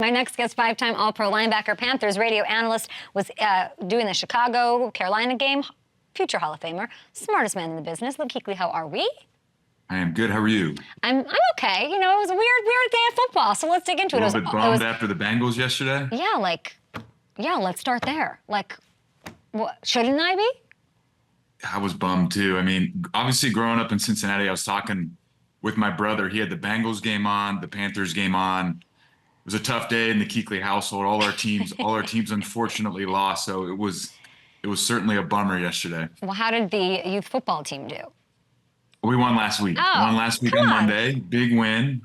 My next guest, five-time All-Pro linebacker, Panthers radio analyst, was doing the Chicago-Carolina game. Future Hall of Famer, smartest man in the business. Luke Kuechly, how are we? I am good. How are you? I'm okay. You know, it was a weird day of football, so let's dig into it. A little bit bummed after the Bengals yesterday? Yeah, let's start there. What, shouldn't I be? I was bummed too. I mean, obviously growing up in Cincinnati, I was talking with my brother. He had the Bengals game on, the Panthers game on. It was a tough day in the Kuechly household. All our teams unfortunately lost, so it was certainly a bummer yesterday. Well, how did the youth football team do? We won last week. Oh, won last week on Monday. Big win.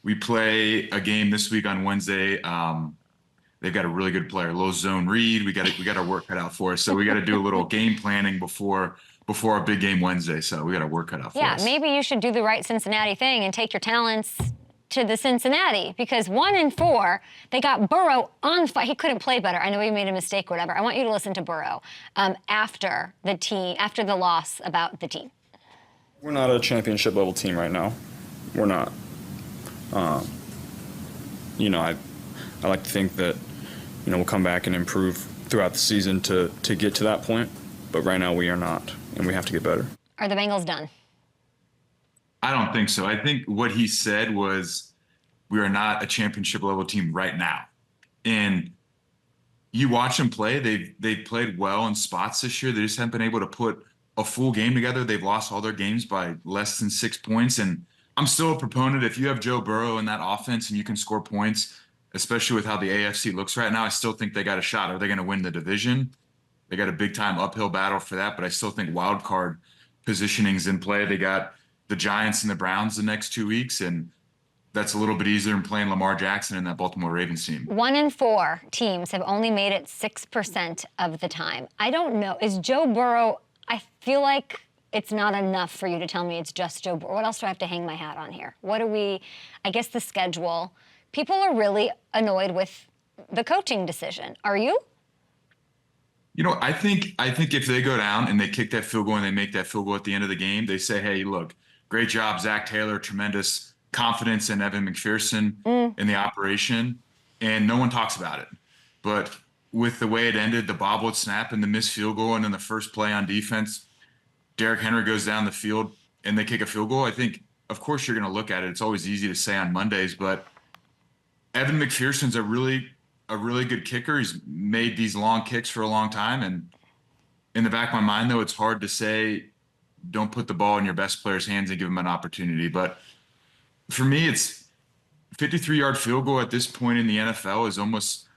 We play a game this week on Wednesday. They've got a really good player, low zone read. We got our work cut out for us. So we got to do a little game planning before our big game Wednesday. So we got our work cut out for us. Yeah, maybe you should do the right Cincinnati thing and take your talents to the Cincinnati, because 1-4, they got Burrow on fire. He couldn't play better. I know he made a mistake, whatever. I want you to listen to Burrow after the loss about the team. We're not a championship level team right now. We're not. I like to think that, we'll come back and improve throughout the season to get to that point. But right now we are not, and we have to get better. Are the Bengals done? I don't think so. I think what he said was we are not a championship level team right now. And you watch them play, they've played well in spots this year. They just haven't been able to put a full game together. They've lost all their games by less than 6 points. And I'm still a proponent. If you have Joe Burrow in that offense and you can score points, especially with how the AFC looks right now, I still think they got a shot. Are they going to win the division? They got a big time uphill battle for that, but I still think wild card positioning's in play. They got the Giants and the Browns the next 2 weeks, and that's a little bit easier than playing Lamar Jackson and that Baltimore Ravens team. 1-4 teams have only made it 6% of the time. I don't know. Is Joe Burrow, I feel like it's not enough for you to tell me it's just Joe Burrow. What else do I have to hang my hat on here? I guess the schedule. People are really annoyed with the coaching decision. Are you? I think if they go down and they kick that field goal and they make that field goal at the end of the game, they say, hey, look, great job, Zach Taylor, tremendous confidence in Evan McPherson in the operation, and no one talks about it. But with the way it ended, the bobblehead snap and the missed field goal, and then the first play on defense, Derrick Henry goes down the field and they kick a field goal. I think, of course, you're going to look at it. It's always easy to say on Mondays, but Evan McPherson's a really good kicker. He's made these long kicks for a long time. And in the back of my mind, though, it's hard to say don't put the ball in your best player's hands and give him an opportunity. But for me, it's 53-yard field goal at this point in the NFL is almost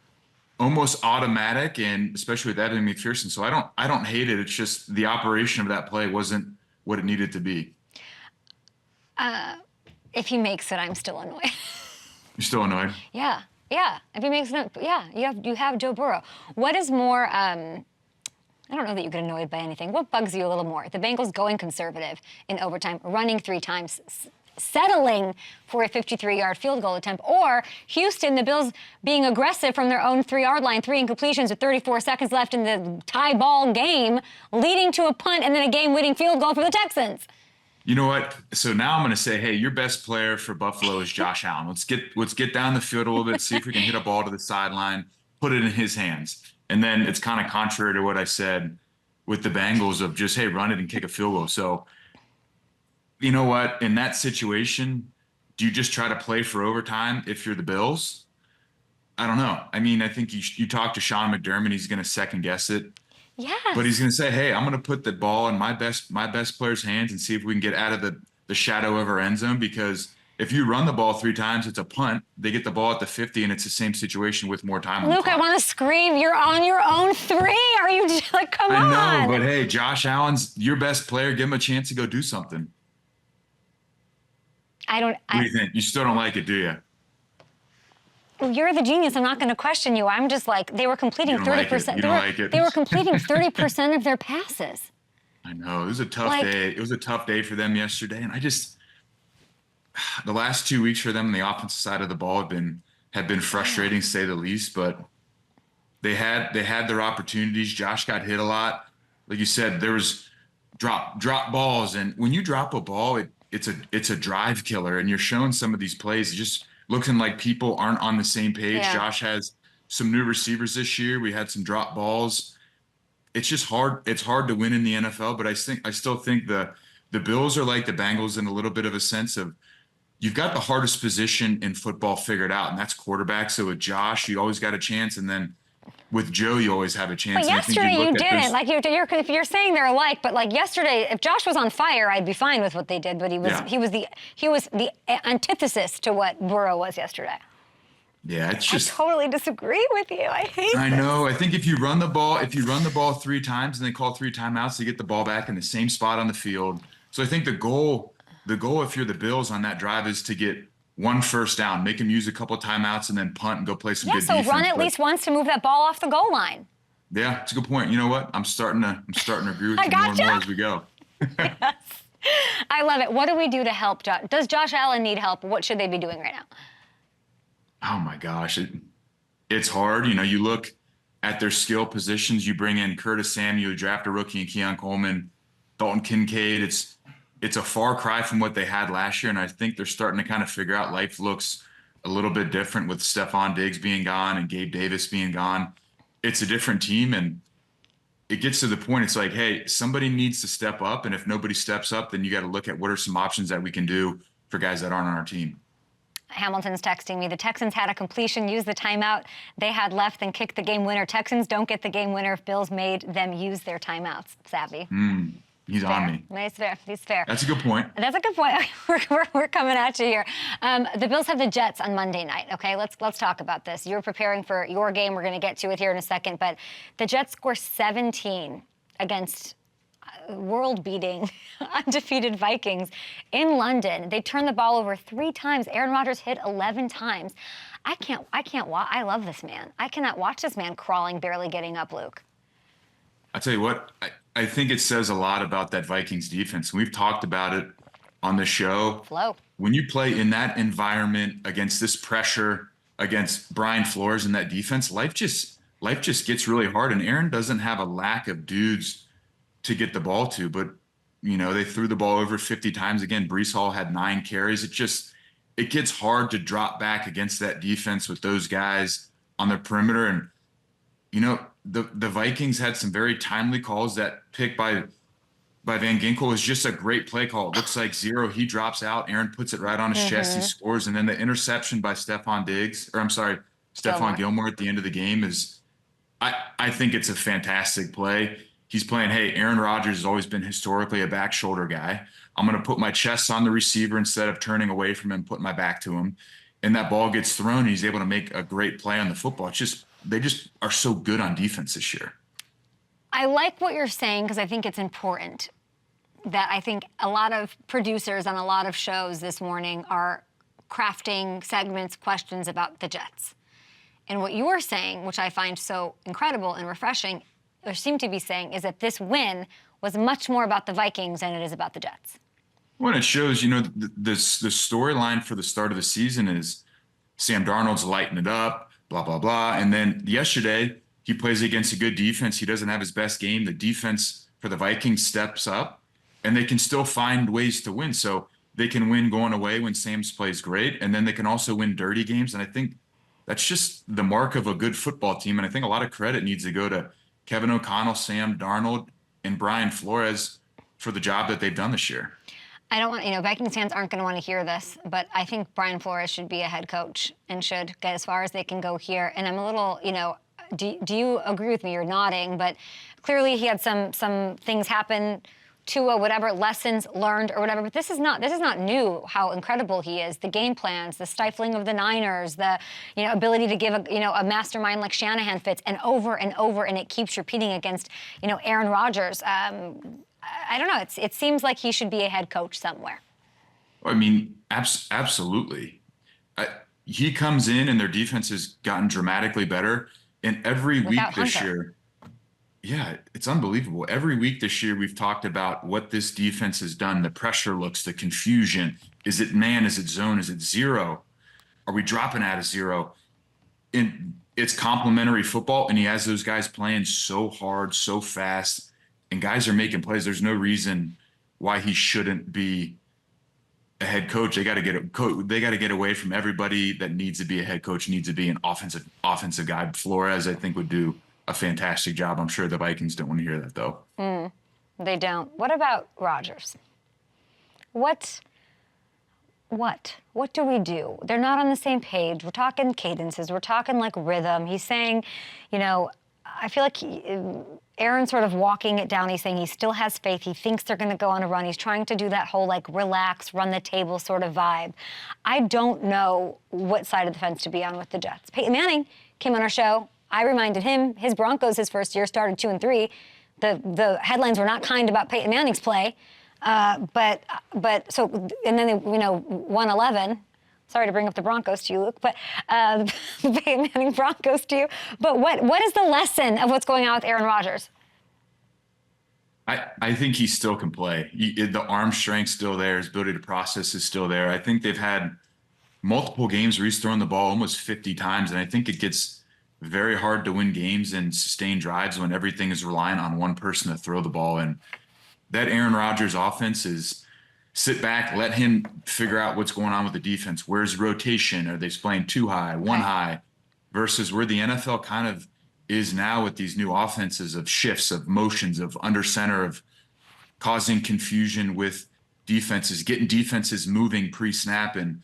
automatic, and especially with Evan McPherson. So I don't hate it. It's just the operation of that play wasn't what it needed to be. If he makes it, I'm still annoyed. You're still annoyed? Yeah. If he makes it, you have Joe Burrow. What is more, I don't know that you get annoyed by anything. What bugs you a little more? The Bengals going conservative in overtime, running 3 times, settling for a 53-yard field goal attempt, or Houston, the Bills being aggressive from their own 3-yard line, 3 incompletions with 34 seconds left in the tie ball game, leading to a punt and then a game-winning field goal for the Texans. You know what? So now I'm going to say, hey, your best player for Buffalo is Josh Allen. Let's get down the field a little bit, see if we can hit a ball to the sideline, put it in his hands. And then it's kind of contrary to what I said with the Bengals of just, hey, run it and kick a field goal. So you know what? In that situation, do you just try to play for overtime if you're the Bills? I don't know. I mean, I think you talk to Sean McDermott, he's going to second guess it. Yes. But he's going to say, hey, I'm going to put the ball in my best player's hands and see if we can get out of the shadow of our end zone, because if you run the ball 3 times, it's a punt. They get the ball at the 50, and it's the same situation with more time on the clock. Luke, I want to scream, you're on your own 3. Are you like, come on. I know, but hey, Josh Allen's your best player. Give him a chance to go do something. What do you think? You still don't like it, do you? Well, you're the genius. I'm not going to question you. I'm just like, they were completing 30%. They were completing 30% of their passes. I know. It was a tough day. It was a tough day for them yesterday. And the last 2 weeks for them on the offensive side of the ball have been frustrating, to say the least. But they had their opportunities. Josh got hit a lot. Like you said, there was drop balls. And when you drop a ball, it's a drive killer. And you're showing some of these plays, just looking like people aren't on the same page. Yeah. Josh has some new receivers this year. We had some drop balls. It's just hard. It's hard to win in the NFL, but I still think the Bills are like the Bengals in a little bit of a sense of you've got the hardest position in football figured out, and that's quarterback. So with Josh, you always got a chance, and then with Joe, you always have a chance. But And I think yesterday you look at didn't. Like if you're saying they're alike, but like yesterday, if Josh was on fire, I'd be fine with what they did. But he was the antithesis to what Burrow was yesterday. Yeah, it's just I totally disagree with you. I hate. I know. I think if you run the ball 3 times and they call 3 timeouts, you get the ball back in the same spot on the field. So I think the goal if you're the Bills on that drive is to get 1 first down, make them use a couple of timeouts, and then punt and go play some good defense. So run at least once to move that ball off the goal line. Yeah, it's a good point. You know what? I'm starting to agree with I you more and gotcha. more as we go. Yes. I love it. What do we do to help Josh? Does Josh Allen need help? What should they be doing right now? Oh my gosh, it's hard. You know, you look at their skill positions. You bring in Curtis Samuel, you draft a rookie, and Keon Coleman, Dalton Kincaid. It's a far cry from what they had last year, and I think they're starting to kind of figure out life looks a little bit different with Stephon Diggs being gone and Gabe Davis being gone. It's a different team, and it gets to the point. It's like, hey, somebody needs to step up, and if nobody steps up, then you got to look at what are some options that we can do for guys that aren't on our team. Hamilton's texting me. The Texans had a completion, used the timeout they had left, then kicked the game winner. Texans don't get the game winner if Bills made them use their timeouts. Savvy. He's fair. on me. He's fair. He's fair. That's a good point. That's a good point. We're coming at you here. The Bills have the Jets on Monday night. Okay, let's talk about this. You're preparing for your game. We're going to get to it here in a second. But the Jets score 17 against world-beating, undefeated Vikings in London. They turned the ball over 3 times. Aaron Rodgers hit 11 times. I can't watch. I love this man. I cannot watch this man crawling, barely getting up, Luke. I'll tell you what, I think it says a lot about that Vikings defense. We've talked about it on the show. Flow. When you play in that environment against this pressure, against Brian Flores and that defense, life just gets really hard. And Aaron doesn't have a lack of dudes to get the ball to, but you know, they threw the ball over 50 times. Again, Bryce Hall had 9 carries. It gets hard to drop back against that defense with those guys on the perimeter. And, you know, the Vikings had some very timely calls. That pick by Van Ginkel was just a great play call. It looks like 0. He drops out. Aaron puts it right on his chest. He scores. And then the interception by Stephon Gilmore at the end of the game is, I think it's a fantastic play. He's playing, hey, Aaron Rodgers has always been historically a back shoulder guy. I'm going to put my chest on the receiver instead of turning away from him, putting my back to him. And that ball gets thrown, and he's able to make a great play on the football. They just are so good on defense this year. I like what you're saying because I think it's important that I think a lot of producers on a lot of shows this morning are crafting segments, questions about the Jets. And what you're saying, which I find so incredible and refreshing, or seem to be saying, is that this win was much more about the Vikings than it is about the Jets. Well, it shows, you know, the storyline for the start of the season is Sam Darnold's lighting it up, blah, blah, blah. And then yesterday, he plays against a good defense. He doesn't have his best game. The defense for the Vikings steps up, and they can still find ways to win. So they can win going away when Sam's plays great, and then they can also win dirty games. And I think that's just the mark of a good football team. And I think a lot of credit needs to go to Kevin O'Connell, Sam Darnold, and Brian Flores for the job that they've done this year. I don't want, Vikings fans aren't going to want to hear this, but I think Brian Flores should be a head coach and should get as far as they can go here. And I'm a little, do you agree with me? You're nodding, but clearly he had some things happen to whatever lessons learned or whatever. But this is not new. How incredible he is. The game plans, the stifling of the Niners, the ability to give a mastermind like Shanahan fits, and over, and it keeps repeating against Aaron Rodgers. I don't know. It seems like he should be a head coach somewhere. I mean, absolutely. He comes in and their defense has gotten dramatically better. And every week this year, yeah, it's unbelievable. Every week this year, we've talked about what this defense has done, the pressure looks, the confusion. Is it man? Is it zone? Is it zero? Are we dropping out of zero? And it's complementary football, and he has those guys playing so hard, so fast, and guys are making plays. There's no reason why he shouldn't be a head coach, they got to get away from everybody that needs to be a head coach, needs to be an offensive guy. Flores, I think, would do a fantastic job. I'm sure the Vikings don't want to hear that, though. They don't. What about Rodgers? What do we do? They're not on the same page. We're talking cadences. We're talking like rhythm. He's saying, I feel like Aaron's sort of walking it down. He's saying he still has faith. He thinks they're going to go on a run. He's trying to do that whole like relax, run the table sort of vibe. I don't know what side of the fence to be on with the Jets. Peyton Manning came on our show. I reminded him his Broncos his first year started 2-3. The headlines were not kind about Peyton Manning's play. But and then they, won 11. Sorry to bring up the Broncos to you, Luke, but the Peyton Manning Broncos to you. But what is the lesson of what's going on with Aaron Rodgers? I think he still can play. The arm strength's still there. His ability to process is still there. I think they've had multiple games where he's thrown the ball almost 50 times, and I think it gets very hard to win games and sustain drives when everything is relying on one person to throw the ball. And that Aaron Rodgers offense is sit back, let him figure out what's going on with the defense. Where's rotation? Are they playing too high, one high, versus where the NFL kind of is now with these new offenses of shifts, of motions, of under center, of causing confusion with defenses, getting defenses moving pre-snap. And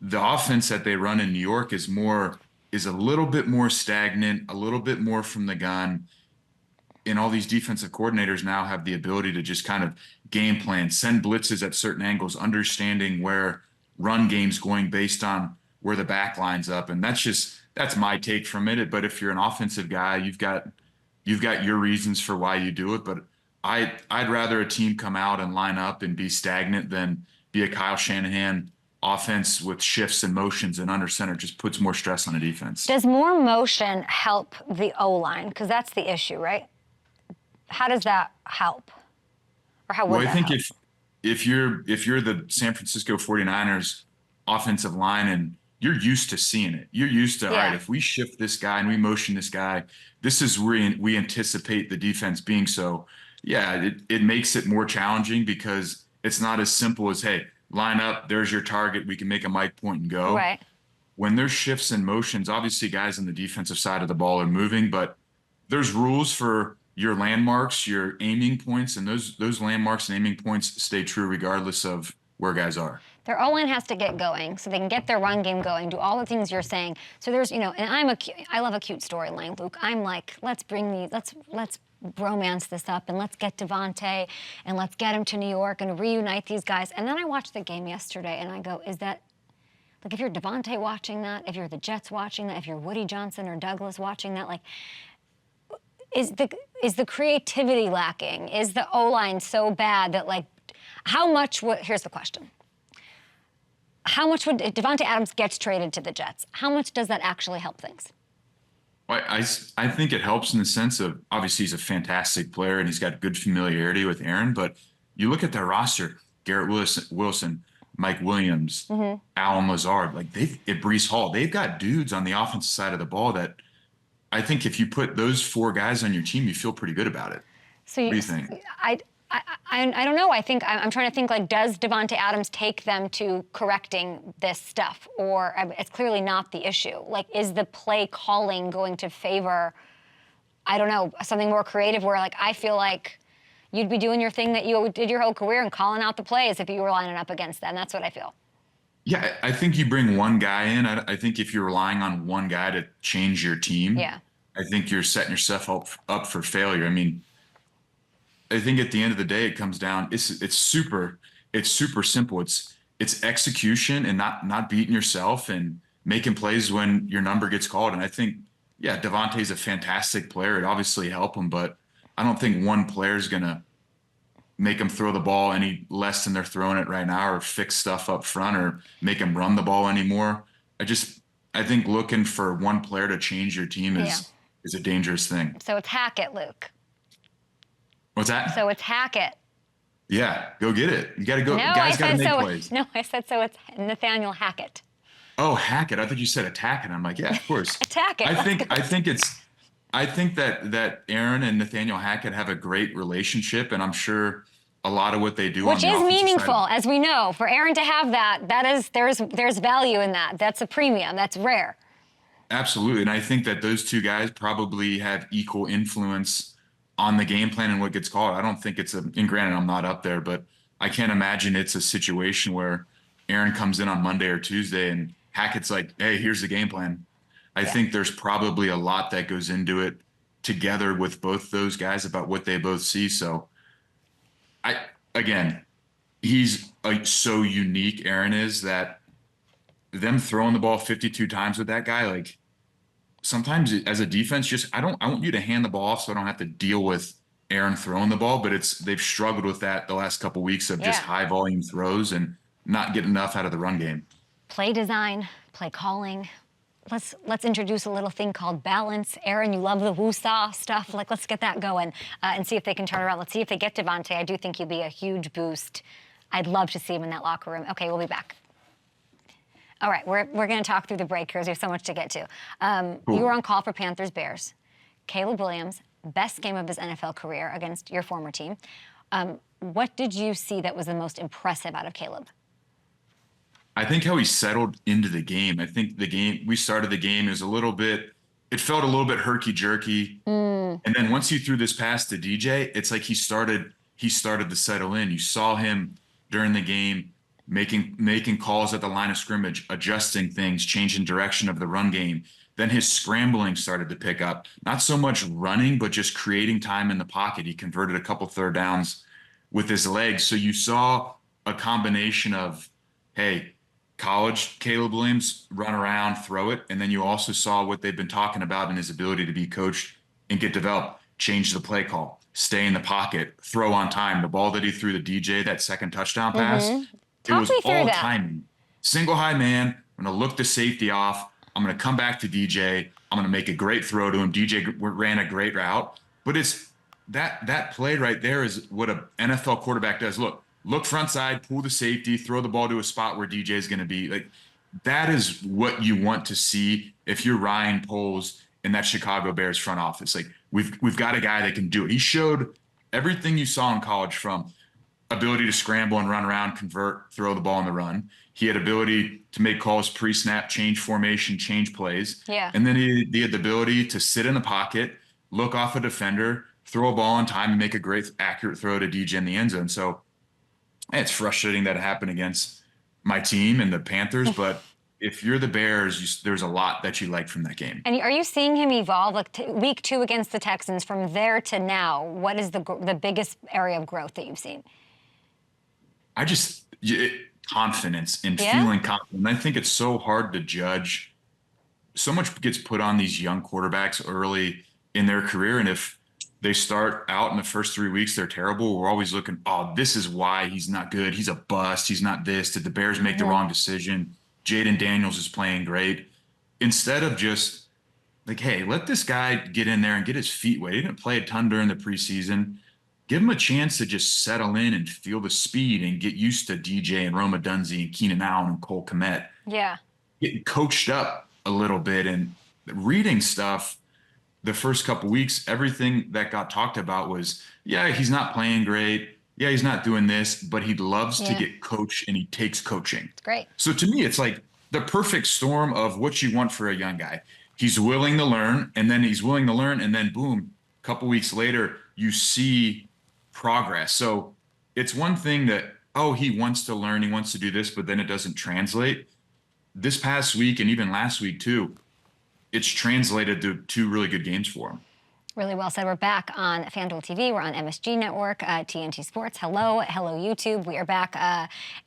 the offense that they run in New York is a little bit more stagnant, a little bit more from the gun. And all these defensive coordinators now have the ability to just kind of game plan, send blitzes at certain angles, understanding where run game's going based on where the back line's up. And that's my take from it. But if you're an offensive guy, you've got your reasons for why you do it. But I'd rather a team come out and line up and be stagnant than be a Kyle Shanahan offense with shifts and motions and under center. Just puts more stress on the defense. Does more motion help the O-line? Because that's the issue, right? How does that help? Or how would that help? I think if you're the San Francisco 49ers offensive line and you're used to seeing it, you're used to, all right, if we shift this guy and we motion this guy, this is where we anticipate the defense being. So, yeah, it makes it more challenging because it's not as simple as, hey, line up, there's your target, we can make a mic point and go. Right. When there's shifts and motions, obviously guys on the defensive side of the ball are moving, but there's rules for your landmarks, your aiming points, and those landmarks and aiming points stay true regardless of where guys are. Their O-line has to get going so they can get their run game going, do all the things you're saying. So there's, and I love a cute storyline, Luke. I'm like, let's romance this up and let's get Devontae and let's get him to New York and reunite these guys. And then I watched the game yesterday and I go, is that, like, if you're Devontae watching that, if you're the Jets watching that, if you're Woody Johnson or Douglas watching that, like, is the creativity lacking? Is the O-line so bad that, like, here's the question. How much would, if Davante Adams gets traded to the Jets, how much does that actually help things? Well, I think it helps in the sense of, obviously he's a fantastic player and he's got good familiarity with Aaron, but you look at their roster, Garrett Wilson, Mike Williams, Alan Lazard, like Bryce Hall, they've got dudes on the offensive side of the ball that I think if you put those four guys on your team, you feel pretty good about it. So what do you think? I don't know. I think I'm trying to think, like, does Davante Adams take them to correcting this stuff? Or it's clearly not the issue. Like, is the play calling going to favor, I don't know, something more creative where, like, I feel like you'd be doing your thing that you did your whole career and calling out the plays if you were lining up against them. That's what I feel. Yeah, I think you bring one guy in. I think if you're relying on one guy to change your team, I think you're setting yourself up for failure. I mean, I think at the end of the day, it comes down. It's super simple. It's execution and not beating yourself and making plays when your number gets called. And I think, Devontae's a fantastic player. It obviously helped him, but I don't think one player is gonna make them throw the ball any less than they're throwing it right now, or fix stuff up front, or make them run the ball anymore. I think looking for one player to change your team is a dangerous thing. So it's Hackett, Luke. What's that? So it's Hackett. Yeah, go get it. You got to go. No, guys got to make plays. No, I said so it's Nathaniel Hackett. Oh, Hackett. I thought you said attack it. I'm like, yeah, of course. Attack it. I think that Aaron and Nathaniel Hackett have a great relationship, and I'm sure a lot of what they do. Which on the is offensive meaningful, side. as we know. For Aaron to have there's value in that. That's a premium. That's rare. Absolutely. And I think that those two guys probably have equal influence on the game plan and what gets called. I don't think and granted, I'm not up there, but I can't imagine it's a situation where Aaron comes in on Monday or Tuesday and Hackett's like, hey, here's the game plan. I think there's probably a lot that goes into it together with both those guys about what they both see. So again, he's so unique, Aaron is, that them throwing the ball 52 times with that guy, like sometimes as a defense, I want you to hand the ball off so I don't have to deal with Aaron throwing the ball, but they've struggled with that the last couple of weeks of just high volume throws and not getting enough out of the run game. Play design, play calling. Let's introduce a little thing called balance. Aaron, you love the woo-saw stuff. Like, let's get that going and see if they can turn around. Let's see if they get Devontae. I do think he'd be a huge boost. I'd love to see him in that locker room. Okay, we'll be back. All right, we're going to talk through the break because we have so much to get to. Cool. You were on call for Panthers-Bears. Caleb Williams, best game of his NFL career against your former team. What did you see that was the most impressive out of Caleb? I think how he settled into the game. I think we started the game as it felt a little bit herky-jerky. And then once you threw this pass to DJ, it's like he started to settle in. You saw him during the game making calls at the line of scrimmage, adjusting things, changing direction of the run game. Then his scrambling started to pick up. Not so much running, but just creating time in the pocket. He converted a couple third downs with his legs. So you saw a combination of, hey, college Caleb Williams, run around, throw it. And then you also saw what they've been talking about in his ability to be coached and get developed, change the play call, stay in the pocket, throw on time. The ball that he threw to DJ, that second touchdown pass, it was all timing. Single high man, I'm going to look the safety off. I'm going to come back to DJ. I'm going to make a great throw to him. DJ ran a great route. But it's that play right there is what an NFL quarterback does. Look front side, pull the safety, throw the ball to a spot where DJ is going to be. Like, that is what you want to see if you're Ryan Poles in that Chicago Bears front office. Like, we've got a guy that can do it. He showed everything you saw in college, from ability to scramble and run around, convert, throw the ball on the run. He had ability to make calls pre-snap, change formation, change plays. Yeah. And then he had the ability to sit in the pocket, look off a defender, throw a ball on time, and make a great accurate throw to DJ in the end zone. So it's frustrating that it happened against my team and the Panthers, but if you're the Bears, there's a lot that you like from that game. And are you seeing him evolve? Like week 2 against the Texans, from there to now, what is the biggest area of growth that you've seen? Confidence and feeling confident. I think it's so hard to judge. So much gets put on these young quarterbacks early in their career, and if they start out in the first 3 weeks, they're terrible, we're always looking, oh, this is why he's not good. He's a bust. He's not this. Did the Bears make the wrong decision? Jaden Daniels is playing great. Instead of just like, hey, let this guy get in there and get his feet wet. He didn't play a ton during the preseason. Give him a chance to just settle in and feel the speed and get used to DJ and Roma Dunze and Keenan Allen and Cole Kmet. Yeah. Getting coached up a little bit and reading stuff. The first couple weeks, everything that got talked about was, he's not playing great. Yeah, he's not doing this, but he loves to get coached and he takes coaching. It's great. So to me, it's like the perfect storm of what you want for a young guy. He's willing to learn, and then boom, a couple weeks later, you see progress. So it's one thing that, he wants to learn, he wants to do this, but then it doesn't translate. This past week and even last week too, it's translated to 2 really good games for him. Really well said. We're back on FanDuel TV. We're on MSG Network, TNT Sports. Hello, YouTube. We are back.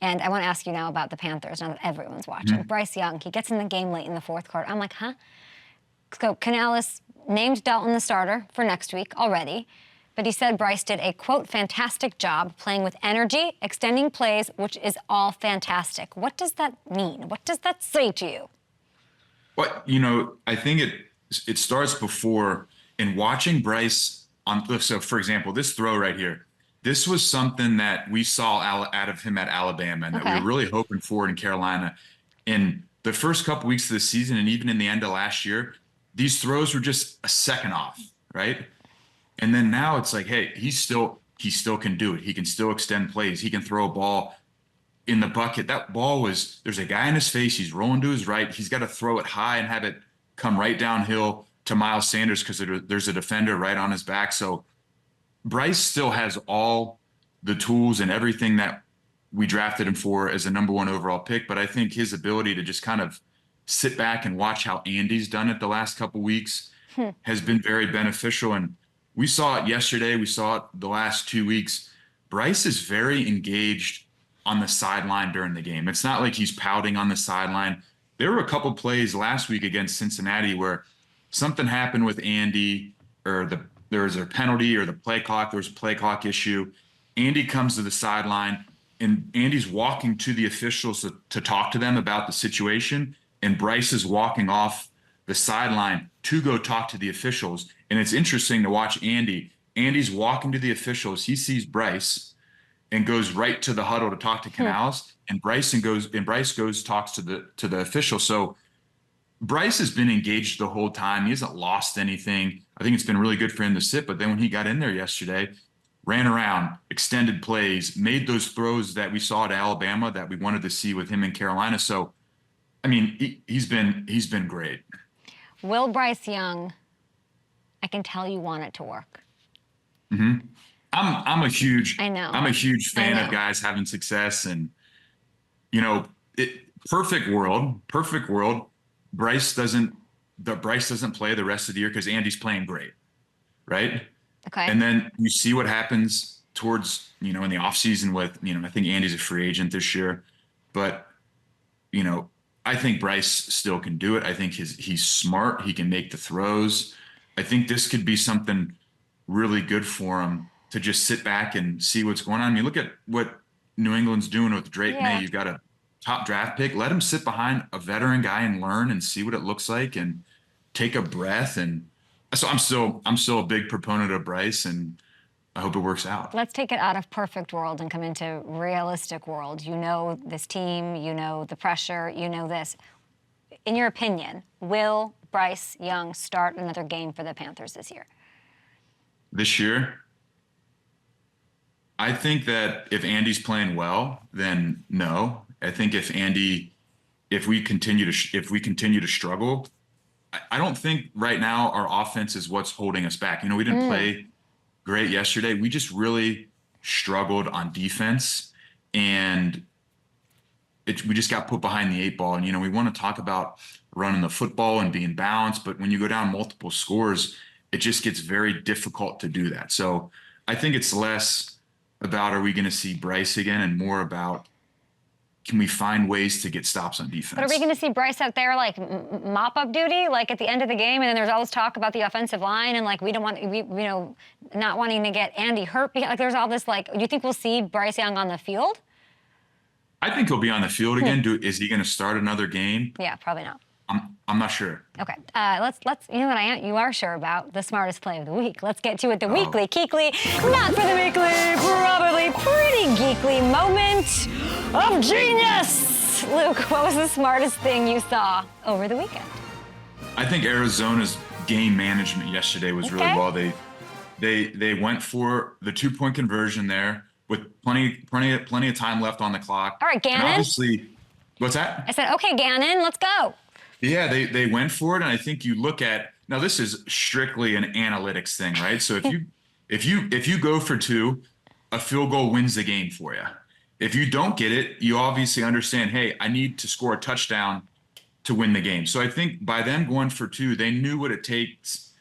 And I want to ask you now about the Panthers, now that everyone's watching. Bryce Young, he gets in the game late in the 4th quarter. I'm like, huh? So Canales named Dalton the starter for next week already. But he said Bryce did a, quote, fantastic job playing with energy, extending plays, which is all fantastic. What does that mean? What does that say to you? Well, I think it starts before. In watching Bryce so for example, this throw right here, this was something that we saw out of him at Alabama and that we were really hoping for in Carolina. In the first couple weeks of the season and even in the end of last year, these throws were just a second off, right? And then now it's like, hey, he still can do it. He can still extend plays. He can throw a ball in the bucket. That ball was, there's a guy in his face. He's rolling to his right. He's got to throw it high and have it come right downhill to Miles Sanders because there's a defender right on his back. So Bryce still has all the tools and everything that we drafted him for as a #1 overall pick. But I think his ability to just kind of sit back and watch how Andy's done it the last couple weeks has been very beneficial. And we saw it yesterday. We saw it the last 2 weeks. Bryce is very engaged on the sideline during the game. It's not like he's pouting on the sideline. There were a couple plays last week against Cincinnati where something happened with Andy, or there was a penalty or the play clock. There was a play clock issue. Andy comes to the sideline, and Andy's walking to the officials to talk to them about the situation, and Bryce is walking off the sideline to go talk to the officials. And it's interesting to watch Andy. Andy's walking to the officials. He sees Bryce and goes right to the huddle to talk to Canales, and Bryce goes talks to the official. So Bryce has been engaged the whole time. He hasn't lost anything. I think it's been really good for him to sit. But then when he got in there yesterday, ran around, extended plays, made those throws that we saw at Alabama that we wanted to see with him in Carolina. So, I mean, he's been great. Will Bryce Young, I can tell you want it to work. Mm-hmm. I'm a huge fan of guys having success, and perfect world. Bryce doesn't play the rest of the year because Andy's playing great, right? Okay. And then you see what happens towards in the offseason with I think Andy's a free agent this year, but I think Bryce still can do it. I think he's smart. He can make the throws. I think this could be something really good for him to just sit back and see what's going on. I mean, look at what New England's doing with Drake May. You've got a top draft pick. Let him sit behind a veteran guy and learn and see what it looks like and take a breath. And so I'm still a big proponent of Bryce, and I hope it works out. Let's take it out of perfect world and come into realistic world. You know this team, you know the pressure, you know this. In your opinion, will Bryce Young start another game for the Panthers this year? This year? I think that if Andy's playing well, then no. I think if we continue to struggle, I don't think right now our offense is what's holding us back. We didn't play great yesterday. We just really struggled on defense, and we just got put behind the 8 ball. And we want to talk about running the football and being balanced, but when you go down multiple scores, it just gets very difficult to do that. So I think it's less about are we going to see Bryce again and more about can we find ways to get stops on defense. But are we going to see Bryce out there like mop-up duty, like at the end of the game, and then there's always talk about the offensive line and like not wanting to get Andy hurt? Like there's all this do you think we'll see Bryce Young on the field? I think he'll be on the field again. Is he going to start another game? Yeah, probably not. I'm not sure. Okay, let's. You know what you are sure about? The smartest play of the week. Let's get to it. The weekly, Kuechly, not for the weekly, probably pretty geekly moment of genius. Luke, what was the smartest thing you saw over the weekend? I think Arizona's game management yesterday was really well. They went for the 2-point conversion there with plenty of time left on the clock. All right, Gannon. And obviously, what's that? I said, okay, Gannon, let's go. Yeah, they went for it, and I think you look at now. This is strictly an analytics thing, right? So if you go for 2, a field goal wins the game for you. If you don't get it, you obviously understand. Hey, I need to score a touchdown to win the game. So I think by them going for 2, they knew what it takes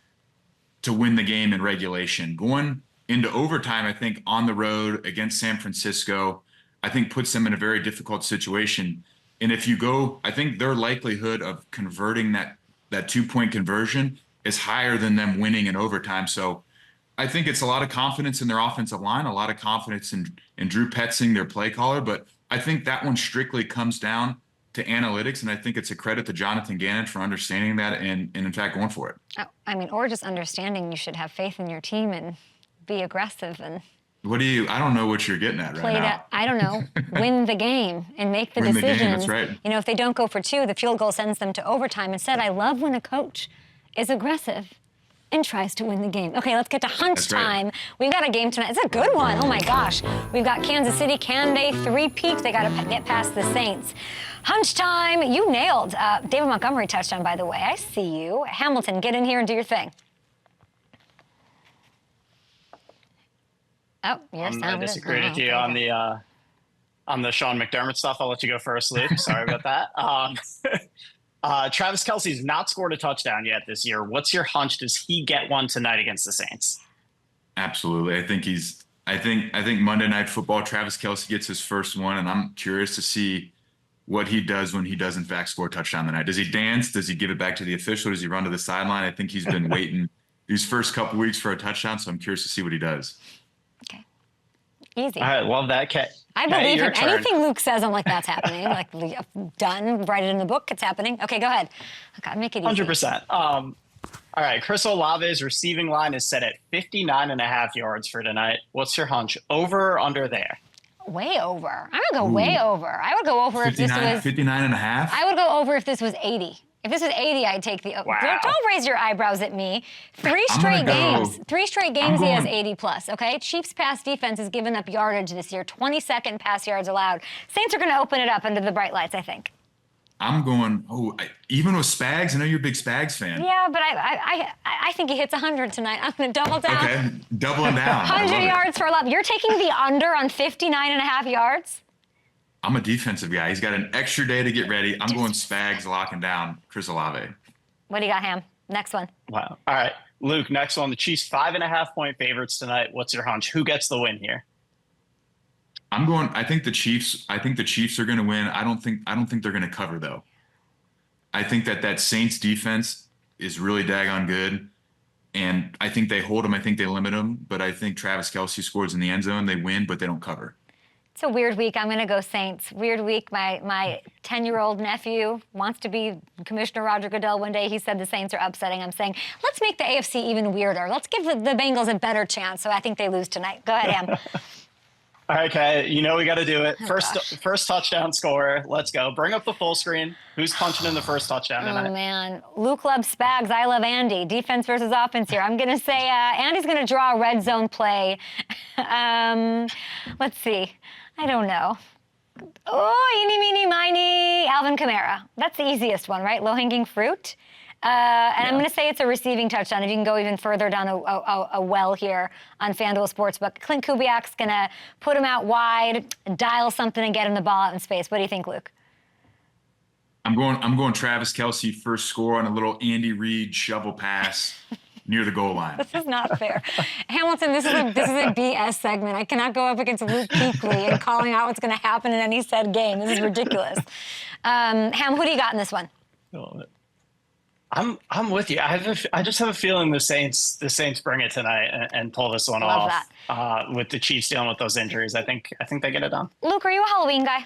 to win the game in regulation. Going into overtime, I think on the road against San Francisco, I think puts them in a very difficult situation. And if you go, I think their likelihood of converting that 2-point conversion is higher than them winning in overtime. So I think it's a lot of confidence in their offensive line, a lot of confidence in Drew Petzing, their play caller. But I think that one strictly comes down to analytics. And I think it's a credit to Jonathan Gannon for understanding that and in fact, going for it. Oh, I mean, or just understanding you should have faith in your team and be aggressive and I don't know what you're getting at right now. I don't know, win the game and make the decisions. The game, that's right. If they don't go for 2, the field goal sends them to overtime. Instead, I love when a coach is aggressive and tries to win the game. Okay, let's get to hunch That's right. time. We've got a game tonight. It's a good one. Oh my gosh. We've got Kansas City. Can they three-peat? They got to get past the Saints. Hunch time. You nailed David Montgomery touchdown, by the way. I see you. Hamilton, get in here and do your thing. Oh, your sound. I disagree with you on the Sean McDermott stuff. I'll let you go first, Luke. Sorry about that. Travis Kelce's not scored a touchdown yet this year. What's your hunch? Does he get one tonight against the Saints? Absolutely. I think Monday Night Football, Travis Kelce gets his first one, and I'm curious to see what he does when he does in fact score a touchdown tonight. Does he dance? Does he give it back to the official? Does he run to the sideline? I think he's been waiting these first couple weeks for a touchdown, so I'm curious to see what he does. Okay. Easy. All right, love that, Kat. I believe him. Anything Luke says, I'm like, that's happening. Like, done. Write it in the book. It's happening. Okay, go ahead. Okay, make it easy. 100%. All right, Chris Olave's receiving line is set at 59.5 yards for tonight. What's your hunch? Over or under there? Way over. I would go way over. I would go over if this was 59 and a half. I would go over if this was 80. If this was 80, I'd take the. Wow. Don't raise your eyebrows at me. Three straight games he has 80 plus. Okay, Chiefs pass defense has given up yardage this year. 22nd pass yards allowed. Saints are going to open it up under the bright lights, I think. I'm going. Even with Spags, I know you're a big Spags fan. Yeah, but I think he hits 100 tonight. I'm going to double down. Okay, doubling down. 100 yards for love. You're taking the under on 59.5 yards? I'm a defensive guy. He's got an extra day to get ready. I'm going Spags, locking down Chris Olave. What do you got, Ham? Next one. Wow. All right, Luke, next one. The Chiefs 5.5-point favorites tonight. What's your hunch? Who gets the win here? I'm going. I think the Chiefs are going to win. I don't think they're going to cover though. I think that Saints defense is really daggone good, and I think they hold them. I think they limit them. But I think Travis Kelce scores in the end zone. They win, but they don't cover. It's a weird week. I'm going to go Saints. Weird week. My 10-year-old nephew wants to be Commissioner Roger Goodell one day. He said the Saints are upsetting. I'm saying, let's make the AFC even weirder. Let's give the Bengals a better chance. So I think they lose tonight. Go ahead, Ham. All right, Kay, we got to do it. First touchdown scorer. Let's go. Bring up the full screen. Who's punching in the first touchdown tonight? Oh, man. Luke loves Spags. I love Andy. Defense versus offense here. I'm going to say Andy's going to draw a red zone play. Let's see. I don't know. Oh, eeny, meeny, miny. Alvin Kamara. That's the easiest one, right? Low-hanging fruit. I'm going to say it's a receiving touchdown. If you can go even further down a well here on FanDuel Sportsbook. Clint Kubiak's going to put him out wide, dial something, and get him the ball out in space. What do you think, Luke? I'm going Travis Kelce first score on a little Andy Reid shovel pass near the goal line. This is not fair. Hamilton, this is a BS segment. I cannot go up against Luke Kuechly and calling out what's going to happen in any said game. This is ridiculous. Ham, who do you got in this one? I love it. I'm with you. I just have a feeling the Saints bring it tonight and pull this one Love off. With the Chiefs dealing with those injuries, I think they get it done. Luke, are you a Halloween guy?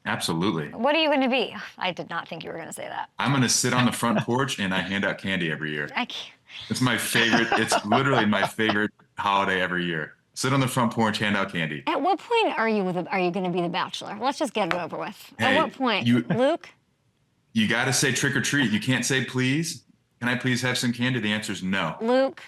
Absolutely. What are you going to be? I did not think you were going to say that. I'm going to sit on the front porch and I hand out candy every year. I can't. It's my favorite. It's literally my favorite holiday every year. Sit on the front porch, hand out candy. At what point are you going to be the Bachelor? Let's just get it over with. Hey, At what point, Luke? You got to say trick or treat. You can't say please. Can I please have some candy? The answer is no. Luke.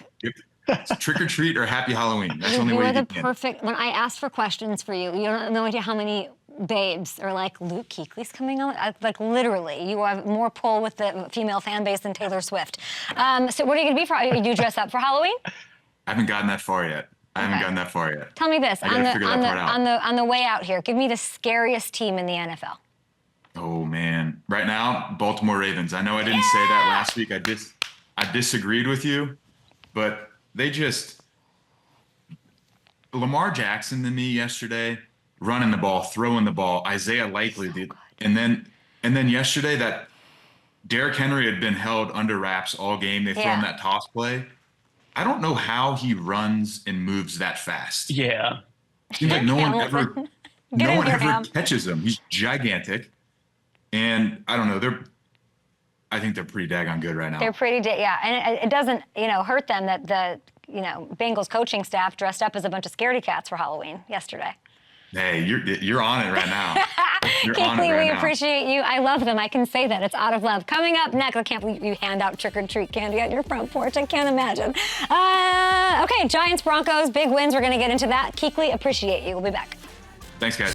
It's trick or treat or happy Halloween. That's the only way you are the can. perfect. When I asked for questions for you, you don't have no idea how many babes are like, Luke Kuechly's coming on. Like literally, you have more pull with the female fan base than Taylor Swift. So what are you going to be for? Do you dress up for Halloween? I haven't gotten that far yet. Tell me this on the way out here. Give me the scariest team in the NFL. Oh man, right now Baltimore Ravens. I know I didn't say that last week. I disagreed with you, but they just Lamar Jackson to me yesterday, running the ball, throwing the ball. Isaiah Likely, and then yesterday that Derrick Henry had been held under wraps all game. They throw him that toss play. I don't know how he runs and moves that fast. Yeah, seems like no one ever catches him. He's gigantic. And I don't know, I think they're pretty daggone good right now. They're pretty, and it doesn't, hurt them that the, Bengals coaching staff dressed up as a bunch of scaredy cats for Halloween yesterday. Hey, you're on it right now. You're on it Kuechly, right we now. appreciate you. I love them. I can say that. It's out of love. Coming up next, I can't believe you hand out trick-or-treat candy on your front porch. I can't imagine. Okay, Giants, Broncos, big wins. We're going to get into that. Kuechly, appreciate you. We'll be back. Thanks, guys.